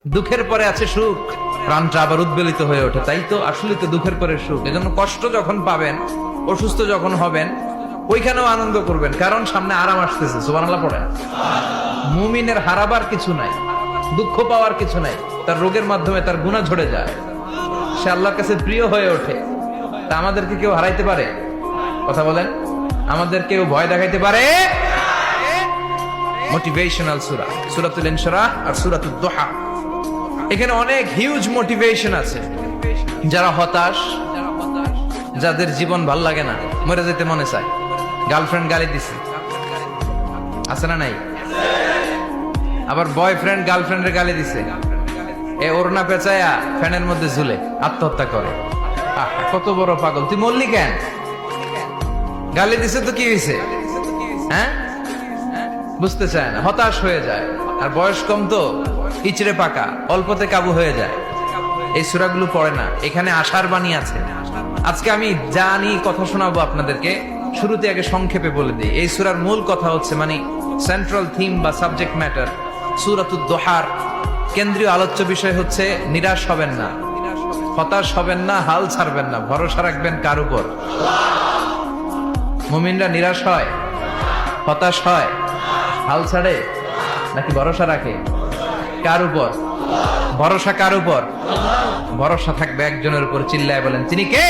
দুঃখের পরে আছে সুখ, প্রাণটা আবার উদ্বেলিত হয়ে ওঠে। তাই তো আসলে তো দুঃখের পরে সুখ। এজন্য কষ্ট যখন পাবেন, অসুস্থ যখন হবেন, ওইখানেও আনন্দ করবেন, কারণ সামনে আরাম আসতেছে। সুবহানাল্লাহ পড়েন। মুমিনের হারাবার কিছু নাই, দুঃখ পাওয়ার কিছু নাই। তার রোগের মাধ্যমে তার গুনাহ ঝরে যায়, সে আল্লাহর কাছে প্রিয় হয়ে ওঠে। তা আমাদেরকে কেউ হারাইতে পারে? কথা বলেন, আমাদের কেউ ভয় দেখাইতে পারে? মোটিভেশনাল সূরা, সূরাতুল ইনশিরাহ আর সূরাতুদ দুহা। এখানে অনেক হিউজ মোটিভেশন আছে। যারা হতাশ, যাদের জীবন ভাল লাগে না, মরে যেতে মনে চায়, গার্লফ্রেন্ড গালি দিছে, আছে না নাই? আবার বয়ফ্রেন্ড গার্লফ্রেন্ডের গালি দিছে, এ ওড়না পেঁচায়া ফ্যানের মধ্যে ঝুলে আত্মহত্যা করে। কত বড় পাগল! তুই মরলি কেন? গালি দিছে তো কি হয়েছে? হ্যাঁ, বুঝতে চায় না, হতাশ হয়ে যায়। আর বয়স কম তো, ইচড়ে পাকা, অল্পতে কাবু হয়ে যায়। এই সূরাগুলো পড়ে না। এখানে আশার বাণী আছে। আজকে আমি জানি কথা শোনাবো আপনাদেরকে, শুরুতে আগে সংক্ষেপে বলে দিই। এই সূরার মূল কথা হচ্ছে, মানে সেন্ট্রাল থিম বা সাবজেক্ট ম্যাটার, সূরাতুদ দুহার কেন্দ্রীয় আলোচ্য বিষয় হচ্ছে নিরাশ হবেন না, হতাশ হবেন না, হাল ছাড়বেন না, ভরসা রাখবেন কার উপর? মুমিনরা নিরাশ হয়, হতাশ হয়, হাল ছাড়ে, নাকি ভরসা রাখে? কার উপর ভরসা? কার উপর ভরসা থাকবে? একজনের উপর। চিল্লায় বলেন, তিনি কে?